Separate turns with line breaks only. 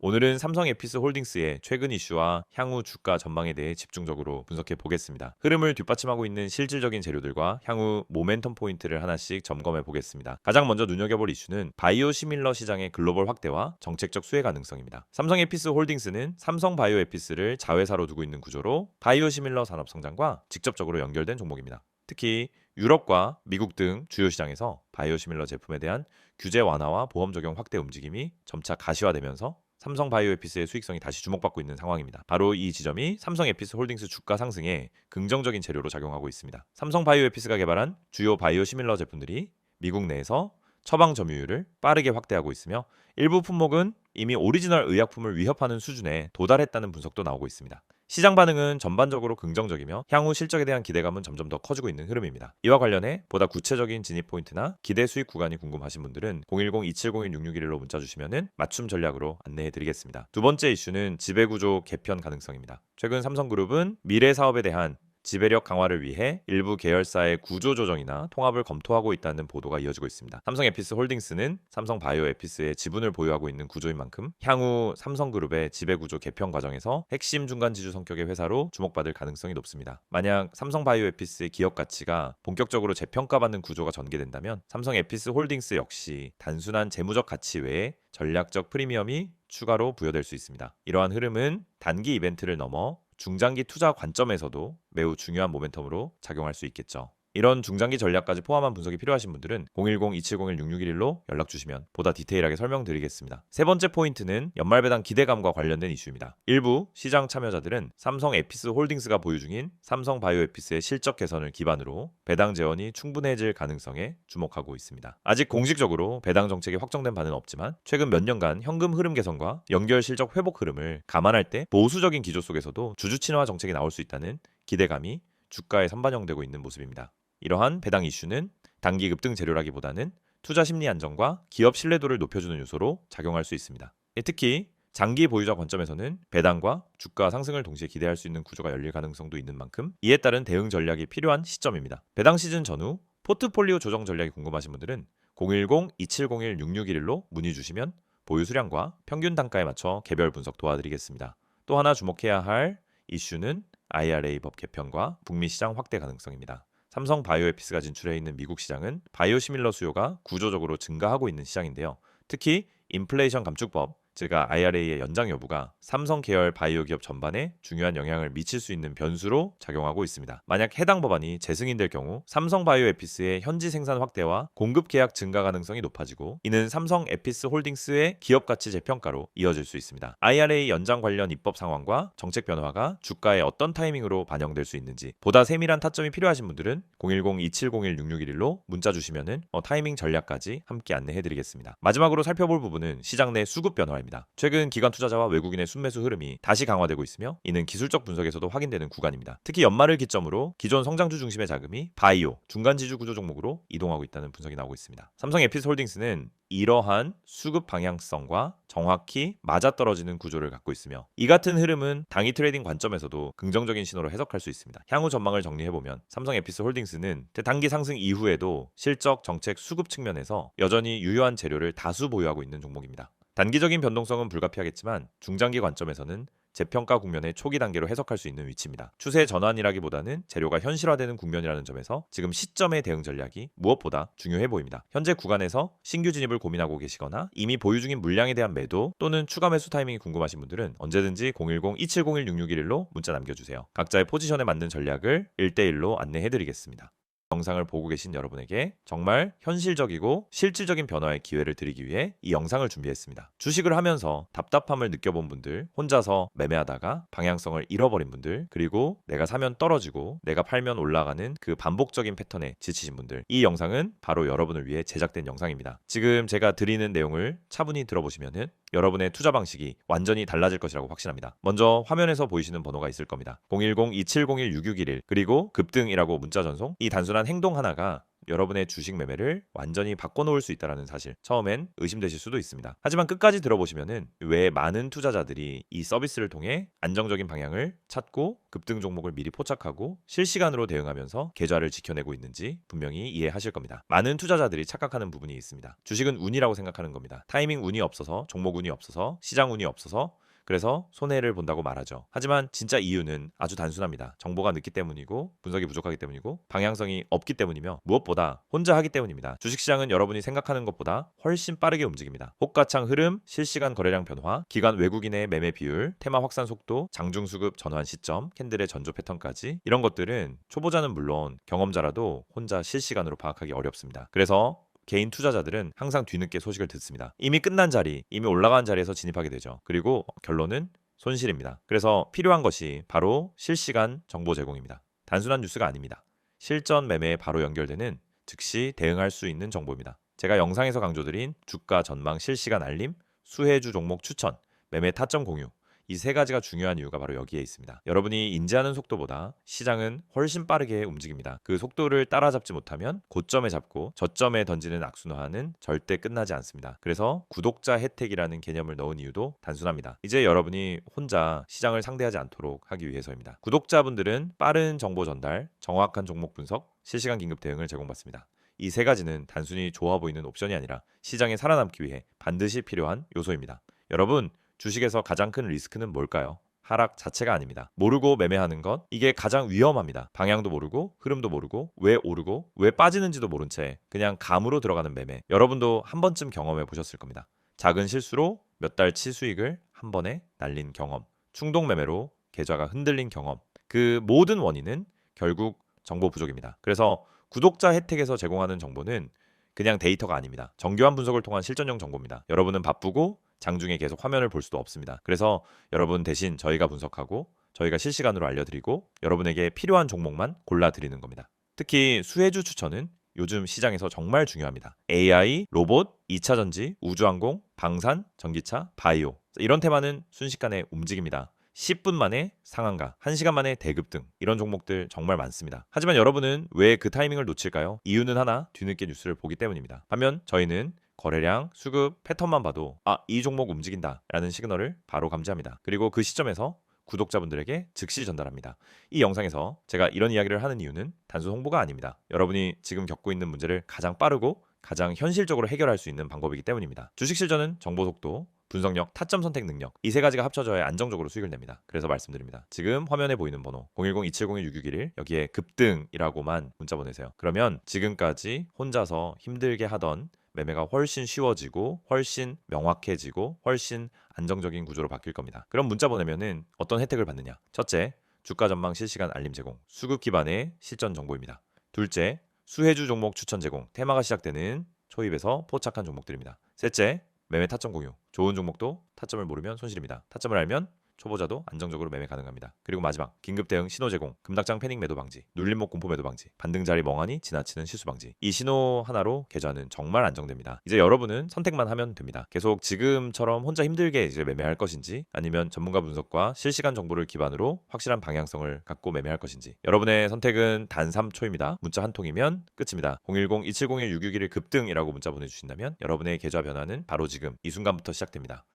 오늘은 삼성 에피스 홀딩스의 최근 이슈와 향후 주가 전망에 대해 집중적으로 분석해 보겠습니다. 흐름을 뒷받침하고 있는 실질적인 재료들과 향후 모멘텀 포인트를 하나씩 점검해 보겠습니다. 가장 먼저 눈여겨볼 이슈는 바이오 시밀러 시장의 글로벌 확대와 정책적 수혜 가능성입니다. 삼성 에피스 홀딩스는 삼성 바이오 에피스를 자회사로 두고 있는 구조로 바이오 시밀러 산업 성장과 직접적으로 연결된 종목입니다. 특히 유럽과 미국 등 주요 시장에서 바이오시밀러 제품에 대한 규제 완화와 보험 적용 확대 움직임이 점차 가시화되면서 삼성 바이오에피스의 수익성이 다시 주목받고 있는 상황입니다. 바로 이 지점이 삼성 에피스 홀딩스 주가 상승에 긍정적인 재료로 작용하고 있습니다. 삼성 바이오에피스가 개발한 주요 바이오시밀러 제품들이 미국 내에서 처방 점유율을 빠르게 확대하고 있으며 일부 품목은 이미 오리지널 의약품을 위협하는 수준에 도달했다는 분석도 나오고 있습니다. 시장 반응은 전반적으로 긍정적이며 향후 실적에 대한 기대감은 점점 더 커지고 있는 흐름입니다. 이와 관련해 보다 구체적인 진입 포인트나 기대 수익 구간이 궁금하신 분들은 010-2701-6611로 문자 주시면 맞춤 전략으로 안내해 드리겠습니다. 두 번째 이슈는 지배구조 개편 가능성입니다. 최근 삼성그룹은 미래 사업에 대한 지배력 강화를 위해 일부 계열사의 구조 조정이나 통합을 검토하고 있다는 보도가 이어지고 있습니다. 삼성 에피스 홀딩스는 삼성 바이오 에피스의 지분을 보유하고 있는 구조인 만큼 향후 삼성그룹의 지배구조 개편 과정에서 핵심 중간지주 성격의 회사로 주목받을 가능성이 높습니다. 만약 삼성 바이오 에피스의 기업 가치가 본격적으로 재평가받는 구조가 전개된다면 삼성 에피스 홀딩스 역시 단순한 재무적 가치 외에 전략적 프리미엄이 추가로 부여될 수 있습니다. 이러한 흐름은 단기 이벤트를 넘어 중장기 투자 관점에서도 매우 중요한 모멘텀으로 작용할 수 있겠죠. 이런 중장기 전략까지 포함한 분석이 필요하신 분들은 010-2701-6611로 연락 주시면 보다 디테일하게 설명드리겠습니다. 세 번째 포인트는 연말 배당 기대감과 관련된 이슈입니다. 일부 시장 참여자들은 삼성 에피스 홀딩스가 보유 중인 삼성 바이오 에피스의 실적 개선을 기반으로 배당 재원이 충분해질 가능성에 주목하고 있습니다. 아직 공식적으로 배당 정책이 확정된 바는 없지만 최근 몇 년간 현금 흐름 개선과 연결 실적 회복 흐름을 감안할 때 보수적인 기조 속에서도 주주 친화 정책이 나올 수 있다는 기대감이 주가에 선반영되고 있는 모습입니다. 이러한 배당 이슈는 단기 급등 재료라기보다는 투자 심리 안정과 기업 신뢰도를 높여주는 요소로 작용할 수 있습니다. 특히 장기 보유자 관점에서는 배당과 주가 상승을 동시에 기대할 수 있는 구조가 열릴 가능성도 있는 만큼 이에 따른 대응 전략이 필요한 시점입니다. 배당 시즌 전후 포트폴리오 조정 전략이 궁금하신 분들은 010-2701-6611로 문의 주시면 보유 수량과 평균 단가에 맞춰 개별 분석 도와드리겠습니다. 또 하나 주목해야 할 이슈는 IRA 법 개편과 북미 시장 확대 가능성입니다. 삼성 바이오에피스가 진출해 있는 미국 시장은 바이오시밀러 수요가 구조적으로 증가하고 있는 시장인데요. 특히 인플레이션 감축법, 즉 IRA의 연장 여부가 삼성 계열 바이오 기업 전반에 중요한 영향을 미칠 수 있는 변수로 작용하고 있습니다. 만약 해당 법안이 재승인될 경우 삼성 바이오에피스의 현지 생산 확대와 공급 계약 증가 가능성이 높아지고 이는 삼성 에피스 홀딩스의 기업 가치 재평가로 이어질 수 있습니다. IRA 연장 관련 입법 상황과 정책 변화가 주가에 어떤 타이밍으로 반영될 수 있는지 보다 세밀한 타점이 필요하신 분들은 010-2701-6611로 문자 주시면 타이밍 전략까지 함께 안내해드리겠습니다. 마지막으로 살펴볼 부분은 시장 내 수급 변화입니다. 최근 기관 투자자와 외국인의 순매수 흐름이 다시 강화되고 있으며 이는 기술적 분석에서도 확인되는 구간입니다. 특히 연말을 기점으로 기존 성장주 중심의 자금이 바이오, 중간지주 구조 종목으로 이동하고 있다는 분석이 나오고 있습니다. 삼성 에피스 홀딩스는 이러한 수급 방향성과 정확히 맞아떨어지는 구조를 갖고 있으며 이 같은 흐름은 단기 트레이딩 관점에서도 긍정적인 신호로 해석할 수 있습니다. 향후 전망을 정리해보면 삼성 에피스 홀딩스는 단기 상승 이후에도 실적 정책 수급 측면에서 여전히 유효한 재료를 다수 보유하고 있는 종목입니다. 단기적인 변동성은 불가피하겠지만 중장기 관점에서는 재평가 국면의 초기 단계로 해석할 수 있는 위치입니다. 추세 전환이라기보다는 재료가 현실화되는 국면이라는 점에서 지금 시점의 대응 전략이 무엇보다 중요해 보입니다. 현재 구간에서 신규 진입을 고민하고 계시거나 이미 보유 중인 물량에 대한 매도 또는 추가 매수 타이밍이 궁금하신 분들은 언제든지 010-2701-6611로 문자 남겨주세요. 각자의 포지션에 맞는 전략을 1대1로 안내해드리겠습니다. 영상을 보고 계신 여러분에게 정말 현실적이고 실질적인 변화의 기회를 드리기 위해 이 영상을 준비했습니다. 주식을 하면서 답답함을 느껴본 분들, 혼자서 매매하다가 방향성을 잃어버린 분들, 그리고 내가 사면 떨어지고 내가 팔면 올라가는 그 반복적인 패턴에 지치신 분들, 이 영상은 바로 여러분을 위해 제작된 영상입니다. 지금 제가 드리는 내용을 차분히 들어보시면 여러분의 투자 방식이 완전히 달라질 것이라고 확신합니다. 먼저 화면에서 보이시는 번호가 있을 겁니다. 010-2701-6611 그리고 급등이라고 문자 전송, 이 단순한 행동 하나가 여러분의 주식 매매를 완전히 바꿔놓을 수 있다는 사실, 처음엔 의심되실 수도 있습니다. 하지만 끝까지 들어보시면은 왜 많은 투자자들이 이 서비스를 통해 안정적인 방향을 찾고 급등 종목을 미리 포착하고 실시간으로 대응하면서 계좌를 지켜내고 있는지 분명히 이해하실 겁니다. 많은 투자자들이 착각하는 부분이 있습니다. 주식은 운이라고 생각하는 겁니다. 타이밍 운이 없어서, 종목 운이 없어서, 시장 운이 없어서, 그래서 손해를 본다고 말하죠. 하지만 진짜 이유는 아주 단순합니다. 정보가 늦기 때문이고, 분석이 부족하기 때문이고, 방향성이 없기 때문이며, 무엇보다 혼자 하기 때문입니다. 주식시장은 여러분이 생각하는 것보다 훨씬 빠르게 움직입니다. 호가창 흐름, 실시간 거래량 변화, 기관 외국인의 매매 비율, 테마 확산 속도, 장중 수급 전환 시점, 캔들의 전조 패턴까지, 이런 것들은 초보자는 물론 경험자라도 혼자 실시간으로 파악하기 어렵습니다. 그래서 개인 투자자들은 항상 뒤늦게 소식을 듣습니다. 이미 끝난 자리, 이미 올라간 자리에서 진입하게 되죠. 그리고 결론은 손실입니다. 그래서 필요한 것이 바로 실시간 정보 제공입니다. 단순한 뉴스가 아닙니다. 실전 매매에 바로 연결되는 즉시 대응할 수 있는 정보입니다. 제가 영상에서 강조드린 주가 전망 실시간 알림, 수혜주 종목 추천, 매매 타점 공유, 이 세 가지가 중요한 이유가 바로 여기에 있습니다. 여러분이 인지하는 속도보다 시장은 훨씬 빠르게 움직입니다. 그 속도를 따라잡지 못하면 고점에 잡고 저점에 던지는 악순환은 절대 끝나지 않습니다. 그래서 구독자 혜택이라는 개념을 넣은 이유도 단순합니다. 이제 여러분이 혼자 시장을 상대하지 않도록 하기 위해서입니다. 구독자분들은 빠른 정보 전달, 정확한 종목 분석, 실시간 긴급 대응을 제공받습니다. 이 세 가지는 단순히 좋아 보이는 옵션이 아니라 시장에 살아남기 위해 반드시 필요한 요소입니다. 여러분, 주식에서 가장 큰 리스크는 뭘까요? 하락 자체가 아닙니다. 모르고 매매하는 것, 이게 가장 위험합니다. 방향도 모르고 흐름도 모르고 왜 오르고 왜 빠지는지도 모른 채 그냥 감으로 들어가는 매매. 여러분도 한 번쯤 경험해 보셨을 겁니다. 작은 실수로 몇 달치 수익을 한 번에 날린 경험, 충동 매매로 계좌가 흔들린 경험, 그 모든 원인은 결국 정보 부족입니다. 그래서 구독자 혜택에서 제공하는 정보는 그냥 데이터가 아닙니다. 정교한 분석을 통한 실전용 정보입니다. 여러분은 바쁘고 장중에 계속 화면을 볼 수도 없습니다. 그래서 여러분 대신 저희가 분석하고 저희가 실시간으로 알려드리고 여러분에게 필요한 종목만 골라드리는 겁니다. 특히 수혜주 추천은 요즘 시장에서 정말 중요합니다. AI, 로봇, 2차 전지, 우주항공, 방산, 전기차, 바이오, 이런 테마는 순식간에 움직입니다. 10분 만에 상한가, 1시간 만에 대급등, 이런 종목들 정말 많습니다. 하지만 여러분은 왜 그 타이밍을 놓칠까요? 이유는 하나, 뒤늦게 뉴스를 보기 때문입니다. 반면 저희는 거래량, 수급, 패턴만 봐도 이 종목 움직인다 라는 시그널을 바로 감지합니다. 그리고 그 시점에서 구독자분들에게 즉시 전달합니다. 이 영상에서 제가 이런 이야기를 하는 이유는 단순 홍보가 아닙니다. 여러분이 지금 겪고 있는 문제를 가장 빠르고 가장 현실적으로 해결할 수 있는 방법이기 때문입니다. 주식 실전은 정보 속도, 분석력, 타점 선택 능력, 이 세 가지가 합쳐져야 안정적으로 수익을 냅니다. 그래서 말씀드립니다. 지금 화면에 보이는 번호 010-2701-6611, 여기에 급등이라고만 문자 보내세요. 그러면 지금까지 혼자서 힘들게 하던 매매가 훨씬 쉬워지고 훨씬 명확해지고 훨씬 안정적인 구조로 바뀔 겁니다. 그럼 문자 보내면은 어떤 혜택을 받느냐? 첫째, 주가 전망 실시간 알림 제공, 수급 기반의 실전 정보입니다. 둘째, 수혜주 종목 추천 제공, 테마가 시작되는 초입에서 포착한 종목들입니다. 셋째, 매매 타점 공유, 좋은 종목도 타점을 모르면 손실입니다. 타점을 알면 초보자도 안정적으로 매매 가능합니다. 그리고 마지막, 긴급 대응 신호 제공, 급락장 패닉 매도 방지, 눌림목 공포 매도 방지, 반등 자리 멍하니 지나치는 실수 방지. 이 신호 하나로 계좌는 정말 안정됩니다. 이제 여러분은 선택만 하면 됩니다. 계속 지금처럼 혼자 힘들게 이제 매매할 것인지, 아니면 전문가 분석과 실시간 정보를 기반으로 확실한 방향성을 갖고 매매할 것인지. 여러분의 선택은 단 3초입니다. 문자 한 통이면 끝입니다. 010-2701-661 급등이라고 문자 보내주신다면 여러분의 계좌 변화는 바로 지금 이 순간부터 시작됩니다.